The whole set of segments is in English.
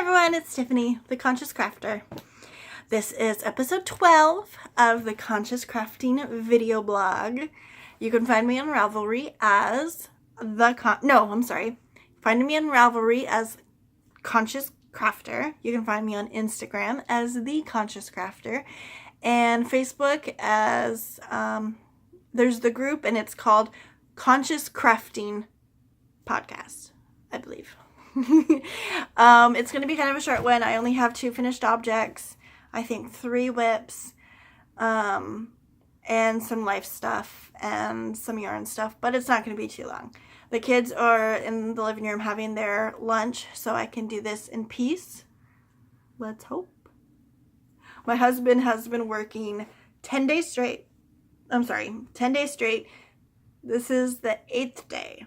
everyone, it's Tiffany, the Conscious Crafter. This is episode 12 of the Conscious Crafting video blog. You can find me on Ravelry as Find me on Ravelry as Conscious Crafter. You can find me on Instagram as The Conscious Crafter. And Facebook as, there's the group and it's called Conscious Crafting Podcast, I believe. It's going to be kind of a short one. I only have 2 finished objects, I think 3 whips, and some life stuff and some yarn stuff, but it's not going to be too long. The kids are in the living room having their lunch, so I can do this in peace. Let's hope. My husband has been working 10 days straight. 10 days straight. This is the 8th day.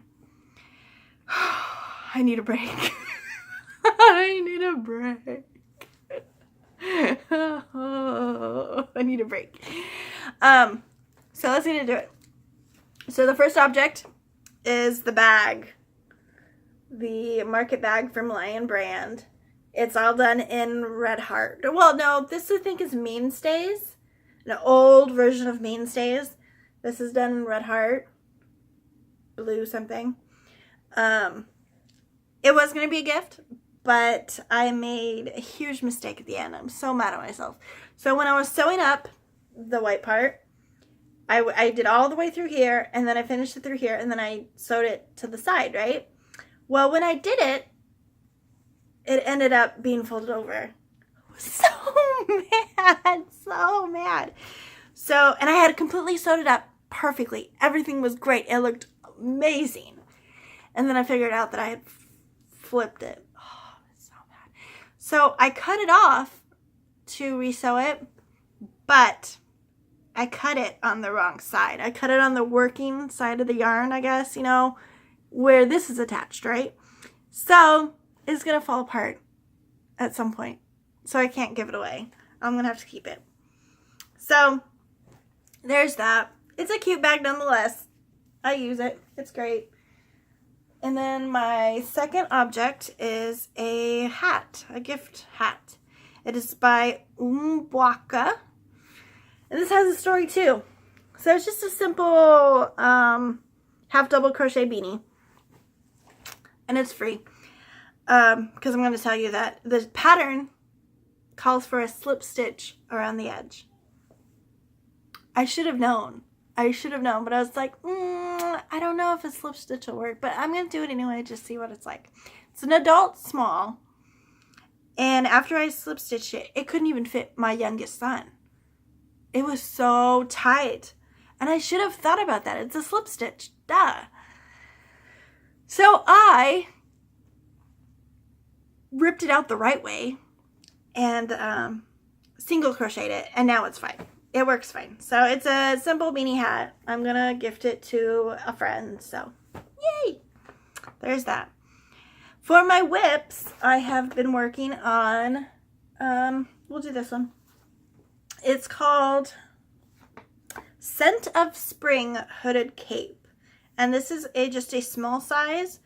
I need a break. I need a break. I need a break. So let's get into it. So the first object is the bag. The market bag from Lion Brand. It's all done in Red Heart. Well, no, this I think is Mainstays. An old version of Mainstays. This is done in Red Heart. Blue something. It was going to be a gift, but I made a huge mistake at the end. I'm so mad at myself. So when I was sewing up the white part, I did all the way through here, and then I finished it through here, and then I sewed it to the side, right? Well, when I did it, it ended up being folded over. I was so mad. So, and I had completely sewed it up perfectly. Everything was great. It looked amazing. And then I figured out that I had flipped it. Oh, it's so bad. So I cut it off to resew it, but I cut it on the wrong side. I cut it on the working side of the yarn, I guess, you know, where this is attached, right? So it's going to fall apart at some point. So I can't give it away. I'm going to have to keep it. So there's that. It's a cute bag nonetheless. I use it. It's great. And then my second object is a hat, a gift hat. It is by Umbwaka. And this has a story too. So it's just a simple half double crochet beanie. And it's free. Because I'm going to tell you that the pattern calls for a slip stitch around the edge. I should have known, but I was like, I don't know if a slip stitch will work, but I'm going to do it anyway, just see what it's like. It's an adult small, and after I slip stitched it, it couldn't even fit my youngest son. It was so tight, and I should have thought about that. It's a slip stitch, duh. So I ripped it out the right way and single crocheted it, and now it's fine. It works fine. So it's a simple beanie hat. I'm going to gift it to a friend. So, yay! There's that. For my whips, I have been working on, we'll do this one. It's called Scent of Spring Hooded Cape. And this is just a small size,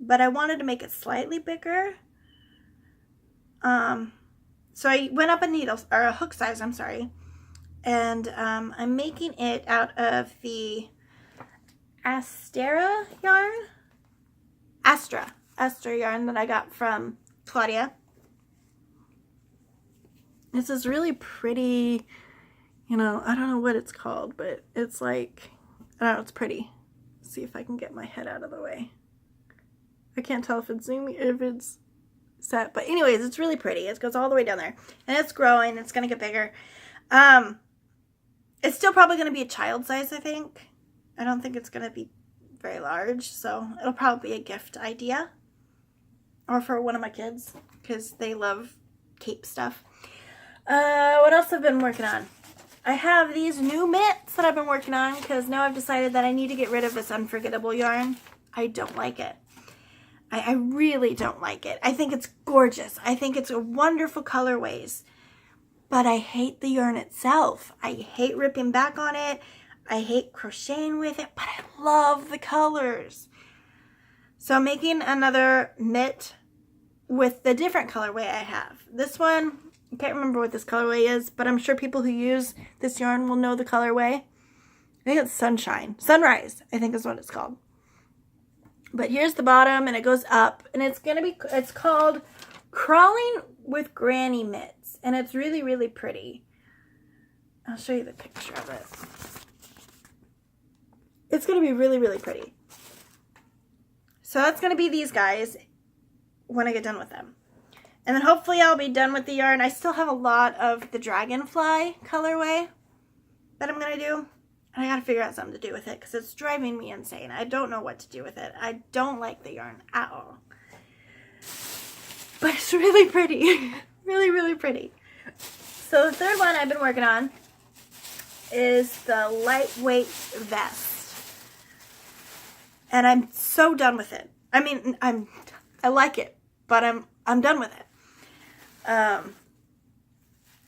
but I wanted to make it slightly bigger. So I went up a hook size, I'm sorry. And I'm making it out of the Astra yarn that I got from Claudia. This is really pretty, you know, I don't know what it's called, but it's like, I don't know, it's pretty. Let's see if I can get my head out of the way. I can't tell if it's zooming, if it's set, but anyways, it's really pretty. It goes all the way down there, and it's growing. It's going to get bigger. It's still probably going to be a child size, I think. I don't think it's going to be very large, so it'll probably be a gift idea. Or for one of my kids, because they love cape stuff. What else have I been working on? I have these new mitts that I've been working on, because now I've decided that I need to get rid of this unforgettable yarn. I don't like it. I really don't like it. I think it's gorgeous. I think it's a wonderful colorways. But I hate the yarn itself. I hate ripping back on it. I hate crocheting with it, but I love the colors. So I'm making another mitt with the different colorway I have. This one, I can't remember what this colorway is, but I'm sure people who use this yarn will know the colorway. I think it's Sunrise, I think is what it's called. But here's the bottom, and it goes up, and it's called Crawling with Granny Mitts, and it's really, really pretty. I'll show you the picture of it. It's going to be really, really pretty. So that's going to be these guys when I get done with them. And then hopefully I'll be done with the yarn. I still have a lot of the Dragonfly colorway that I'm going to do. And I got to figure out something to do with it because it's driving me insane. I don't know what to do with it. I don't like the yarn at all. But it's really pretty. Really, really pretty. So the third one I've been working on is the lightweight vest. And I'm so done with it. I mean, I like it, but I'm done with it.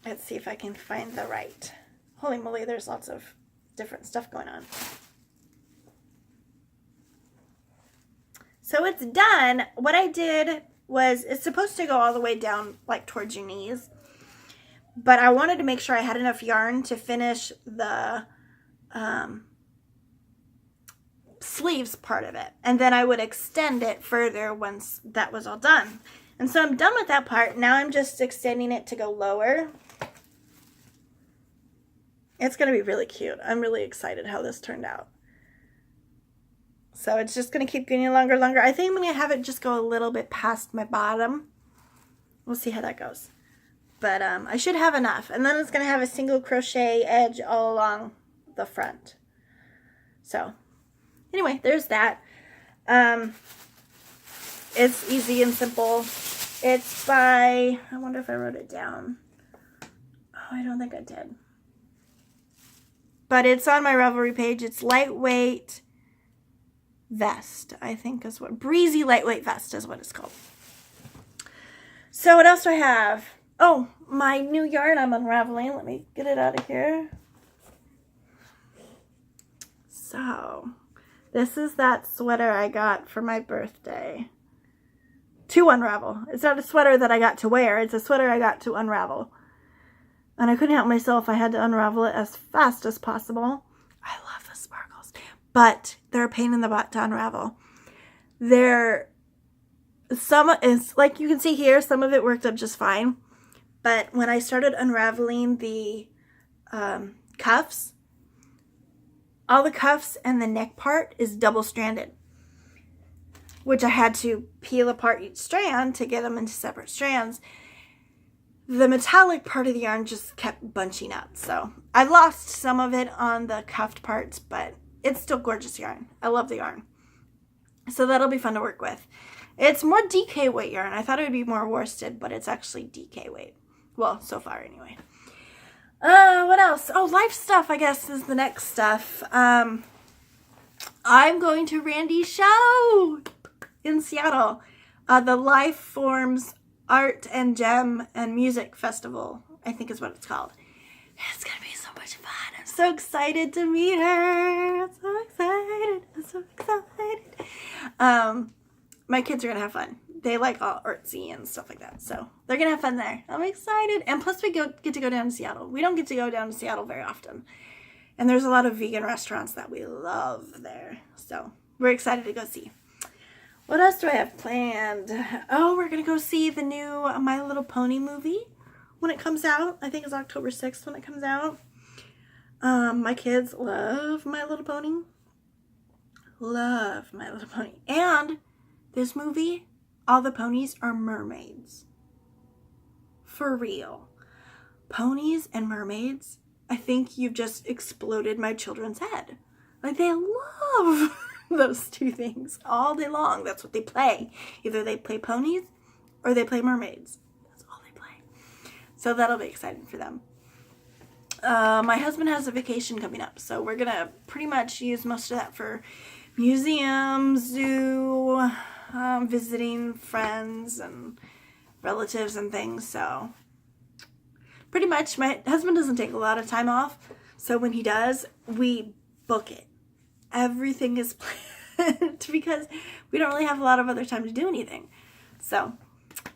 Let's see if I can find the right. Holy moly, there's lots of different stuff going on. So it's done. What I did was, it's supposed to go all the way down like towards your knees, but I wanted to make sure I had enough yarn to finish the sleeves part of it, and then I would extend it further once that was all done. And so I'm done with that part. Now I'm just extending it to go lower. It's going to be really cute. I'm really excited how this turned out. So it's just going to keep getting longer and longer. I think I'm going to have it just go a little bit past my bottom. We'll see how that goes. But I should have enough. And then it's going to have a single crochet edge all along the front. So anyway, there's that. It's easy and simple. It's by, I wonder if I wrote it down. Oh, I don't think I did. But it's on my Ravelry page. It's Lightweight Vest, I think is what, Breezy Lightweight Vest is what it's called. So what else do I have? Oh, my new yarn I'm unraveling. Let me get it out of here. So this is that sweater I got for my birthday to unravel. It's not a sweater that I got to wear. It's a sweater I got to unravel. And I couldn't help myself. I had to unravel it as fast as possible. I love the sparkles. But they're a pain in the butt to unravel. It's like you can see here, some of it worked up just fine. But when I started unraveling the cuffs, all the cuffs and the neck part is double-stranded, which I had to peel apart each strand to get them into separate strands. The metallic part of the yarn just kept bunching up. So I lost some of it on the cuffed parts, but it's still gorgeous yarn. I love the yarn. So that'll be fun to work with. It's more DK weight yarn. I thought it would be more worsted, but it's actually DK weight. Well, so far anyway. What else? Oh, life stuff, I guess, is the next stuff. I'm going to Randy's show in Seattle. The Life Forms Art and Gem and Music Festival, I think is what it's called. It's going to be so much fun. I'm so excited to meet her. I'm so excited. I'm so excited. My kids are going to have fun. They like all artsy and stuff like that. So they're going to have fun there. I'm excited. And plus we get to go down to Seattle. We don't get to go down to Seattle very often. And there's a lot of vegan restaurants that we love there. So we're excited to go see. What else do I have planned? Oh, we're going to go see the new My Little Pony movie when it comes out. I think it's October 6th when it comes out. My kids love My Little Pony. Love My Little Pony. And this movie, all the ponies are mermaids. For real. Ponies and mermaids, I think you've just exploded my children's head. Like, they love those two things all day long. That's what they play. Either they play ponies or they play mermaids. That's all they play. So that'll be exciting for them. My husband has a vacation coming up, so we're going to pretty much use most of that for museums, zoo, visiting friends and relatives and things. So pretty much my husband doesn't take a lot of time off, so when he does, we book it. Everything is planned because we don't really have a lot of other time to do anything. So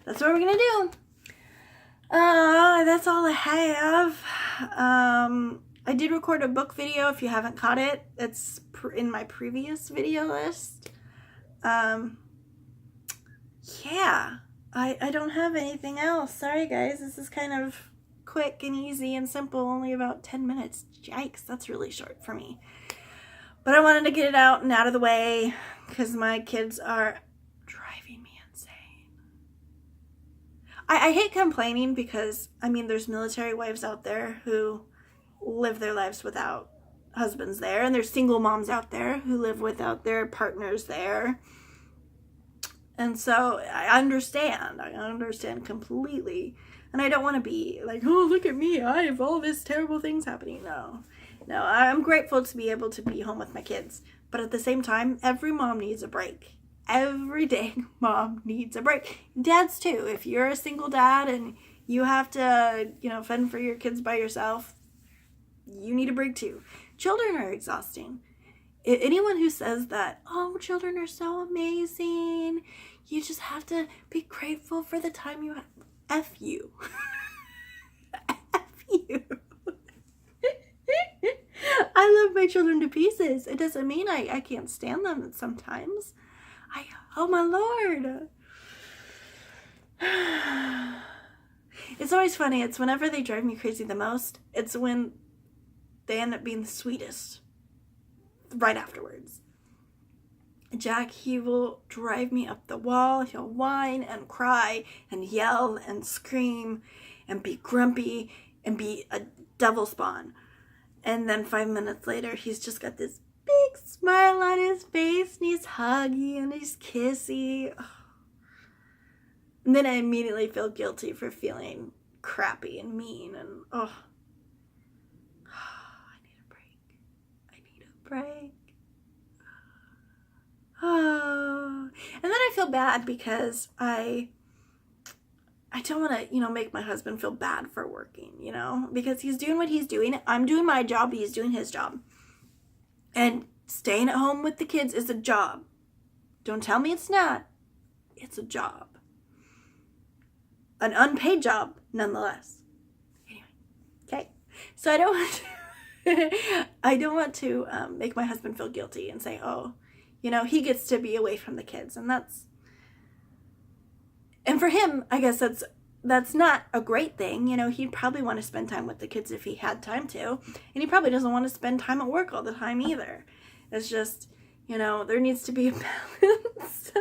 that's what we're going to do. That's all I have. I did record a book video. If you haven't caught it, it's in my previous video list. Yeah, I don't have anything else. Sorry guys, this is kind of quick and easy and simple, only about 10 minutes. Yikes, that's really short for me. But I wanted to get it out and out of the way because my kids are driving me insane. I hate complaining because, I mean, there's military wives out there who live their lives without husbands there, and there's single moms out there who live without their partners there. And so I understand completely. And I don't want to be like, oh, look at me, I have all these terrible things happening. No, I'm grateful to be able to be home with my kids. But at the same time, every mom needs a break. Every day, mom needs a break. Dads too. If you're a single dad and you have to, fend for your kids by yourself, you need a break too. Children are exhausting. Anyone who says that, oh, children are so amazing, you just have to be grateful for the time you have. F you. F you. I love my children to pieces. It doesn't mean I can't stand them sometimes. Oh my Lord. It's always funny. It's whenever they drive me crazy the most, it's when they end up being the sweetest right afterwards. Jack, he will drive me up the wall. He'll whine and cry and yell and scream and be grumpy and be a devil spawn. And then 5 minutes later, he's just got this big smile on his face and he's huggy and he's kissy. And then I immediately feel guilty for feeling crappy and mean and I need a break. Oh. And then I feel bad because I don't want to, make my husband feel bad for working, because he's doing what he's doing. I'm doing my job, he's doing his job. And staying at home with the kids is a job. Don't tell me it's not. It's a job. An unpaid job, nonetheless. Anyway, okay. So I don't want to make my husband feel guilty and say, oh, he gets to be away from the kids. And for him, I guess that's not a great thing. He'd probably want to spend time with the kids if he had time to. And he probably doesn't want to spend time at work all the time either. It's just, there needs to be a balance.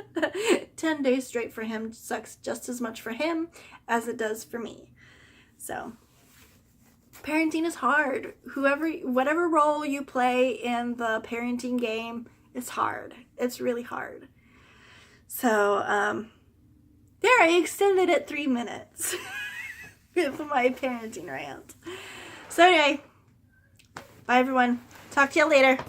10 days straight for him sucks just as much for him as it does for me. So parenting is hard. Whatever role you play in the parenting game, it's hard. It's really hard. So, there, I extended it 3 minutes with my parenting rant. So anyway, bye everyone. Talk to you later.